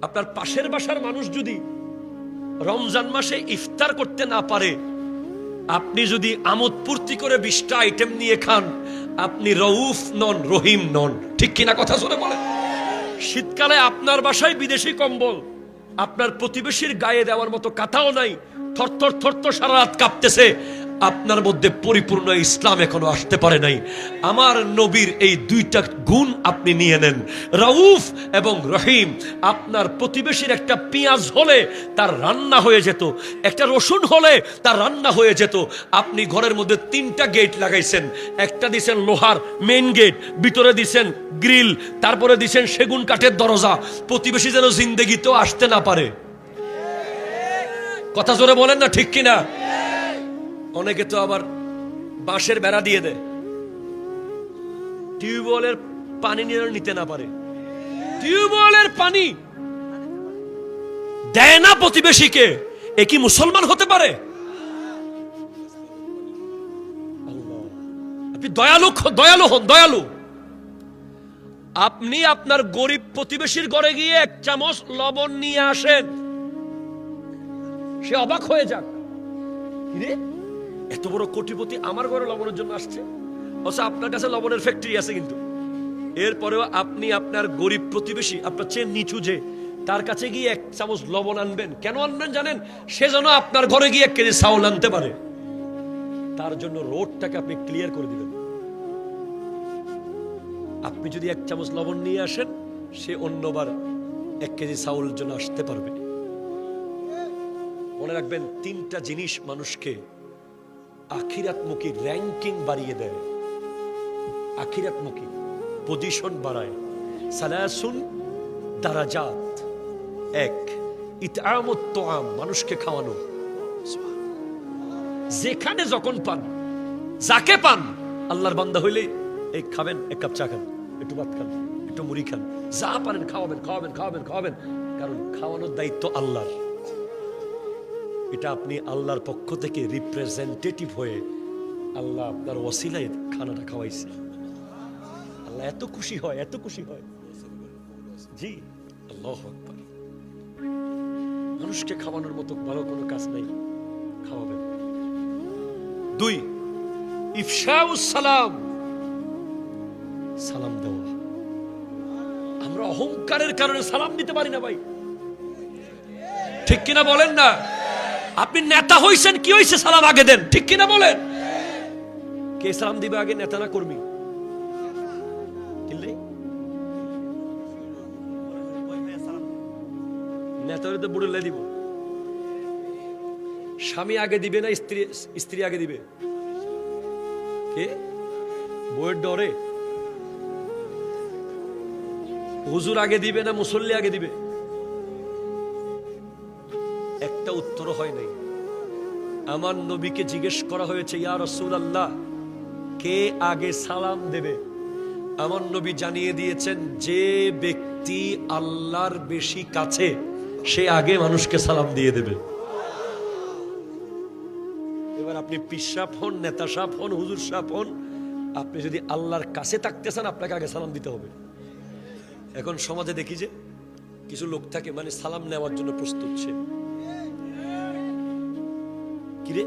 আপনার পাশের বাসার মানুষ যদি রমজান মাসে ইফতার করতে না পারে, আপনি যদি আমোদ ফুর্তি করে 20টা আইটেম নিয়ে খান, আপনি রউফ নন, রহিম নন। ঠিক কিনা কথা শুনে বলেন? শীতকালে আপনার বাসায় বিদেশি কম্বল, আপনার প্রতিবেশীর গায়ে দেওয়ার মতো কাঁথাও নাই, থরথর থরথর সারা রাত কাঁপতেছে, আপনার মধ্যে পরিপূর্ণ ইসলাম এখনো আসতে পারে নাই। আমার নবীর এই দুইটা গুণ আপনি নিয়ে নেন, রউফ এবং রহিম। আপনার প্রতিবেশীর একটা পেঁয়াজ হলে তার রান্না হয়ে যেত, একটা রসুন হলে তার রান্না হয়ে যেত। আপনি ঘরের মধ্যে 3টা গেট লাগাইছেন, একটা দিছেন লোহার মেইন গেট, ভিতরে দিছেন গ্রিল, তারপরে দিছেন সেগুন কাঠের দরজা, প্রতিবেশী যেন জিন্দেগিতেও আসতে না পারে। কথা জোরে বলেন না, ঠিক কিনা? অনেকে তো আবার বাঁশের বেড়া দিয়ে দেয়, টিউবওয়েলের পানি নিতে না পারে, টিউবওয়েলের পানি দেয় না প্রতিবেশীকে। এ কি মুসলমান হতে পারে? আপনি দয়ালু দয়ালু হন, দয়ালু। আপনি আপনার গরিব প্রতিবেশীর ঘরে গিয়ে 1 চামচ লবণ নিয়ে আসেন, সে অবাক হয়ে যাক, এত বড় কোটিপতি আমার ঘরে লবণের জন্য আসছে, অথচ আপনার কাছে লবণের ফ্যাক্টরি আছে। কিন্তু এরপরেও আপনি আপনার গরিব প্রতিবেশী, আপনার চেয়ে নিচু, যে তার কাছে গিয়ে 1 চামচ লবণ আনবেন। কেন আনবেন জানেন? সে যেন আপনার ঘরে গিয়ে 1 কেজি চাউল আনতে পারে। তার জন্য রোডটাকে আপনি ক্লিয়ার করে দিবেন। আপনি যদি 1 চামচ লবণ নিয়ে আসেন, সে অন্যবার 1 কেজি চাউলের জন্য আসতে পারবে। মনে রাখবেন, 3টা জিনিস মানুষকে আখিরাতমুখী র্যাঙ্কিং বাড়িয়ে দেয়, আখিরাতমুখী পজিশন বাড়ায়। সালাসুন দারাজাত। 1, ইতআমুত তুআম, মানুষকে খাওয়ানো। যেখানে যখন পান, যাকে পান, আল্লাহর বান্দা হইলে এই খাবেন, 1 কাপ চা খান, একটু ভাত খান, একটু মুড়ি খান, যা পারেন খাওয়াবেন, খাওয়াবেন, খাওয়াবেন, খাওয়াবেন। কারণ খাওয়ানোর দায়িত্ব আল্লাহর। এটা আপনি আল্লাহর পক্ষ থেকে রিপ্রেজেন্টেটিভ হয়ে আল্লাহ আপনার ওসিলায় খানাটা খাওয়াইছে। আল্লাহ এত খুশি হয়, এত খুশি হয়। জি, আল্লাহু আকবার। মানুষকে খাওয়ানোর মতো ভালো কোনো কাজ নাই, খাওয়াবেন। 2, ইফশাউস সালাম, সালাম দেওয়া। আমরা অহংকারের কারণে সালাম দিতে পারি না ভাই, ঠিক কিনা বলেন না? আপনি নেতা হইছেন, কি হইছে? সালাম আগে দেন, ঠিক কিনা বলেন? কে সালাম দিবে আগে, নেতা না কর্মী? নেতা হলে তো বুড়ো লে দিব। স্বামী আগে দিবে না স্ত্রী আগে দিবে? কে? বউয়ের ডরে? হুজুর আগে দিবে না মুসল্লি আগে দিবে? একটা উত্তর হয় নাই। আমার নবীকে জিজ্ঞেস করা হয়েছে, ইয়া রাসূলুল্লাহ, কে আগে সালাম দেবে? আমার নবী জানিয়ে দিয়েছেন, যে ব্যক্তি আল্লাহর বেশি কাছে, সে আগে মানুষকে সালাম দিয়ে দেবে। এবার আপনি পীর সাহেব হন, নেতা সাহেব হন, হুজুর সাহেব হন, আপনি যদি আল্লাহর কাছে থাকতে চান, আপনাকে আগে সালাম দিতে হবে। এখন সমাজে দেখি যে কিছু লোক থাকে, মানে সালাম নেওয়ার জন্য প্রস্তুত। সে কিরে,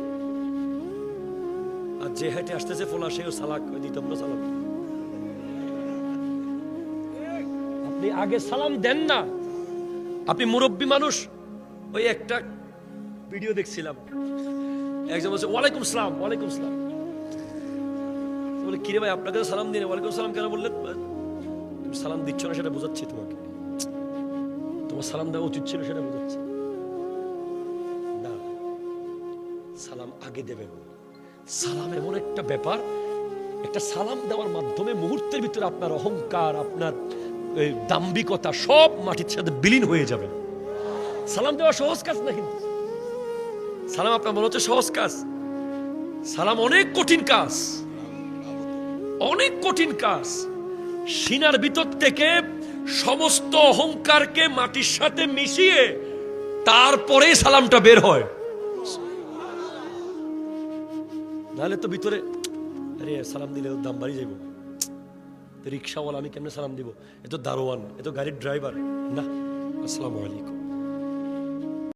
আর যে হাটে আসতেছে ফোলা, সেও সালাক দিতাম না সালাম। আপনি আগে সালাম দেন না। আপনি মুরব্বী মানুষ। ওই একটা ভিডিও দেখছিলাম, একজন বলছে ওয়ালাইকুম সালাম, ওয়ালাইকুম সালাম। বলে কিরে ভাই, আপনাকে সালাম দিন, ওয়ালাইকুম সালাম কেন বললেন? তুমি সালাম দিচ্ছ না সেটা বোঝাচ্ছি তোমাকে, তোমার সালাম দেওয়া উচিত ছিল সেটা বোঝাচ্ছি না। সালাম আগে দেবেন। সালাম এমন একটা ব্যাপার, একটা সালাম দেওয়ার মাধ্যমে মুহূর্তের ভিতরে আপনার অহংকার, আপনার দাম্ভিকতা সব মাটির সাথে বিলীন হয়ে যাবে। সালাম দেওয়া সহজ কাজ না, কিন্তু সালাম আপনার মনে হচ্ছে সহজ কাজ, সালাম অনেক কঠিন কাজ, অনেক কঠিন কাজ। সিনার ভিতর থেকে সমস্ত অহংকারকে মাটির সাথে মিশিয়ে তারপরে সালামটা বের হয়। নাহলে তো ভিতরে, আরে সালাম দিলে দাম বাড়ি যাইব, রিক্সাওয়ালা আমি কেমনে সালাম দিব, এ তো দারোয়ান, এ তো গাড়ির ড্রাইভার, না আসসালামু আলাইকুম।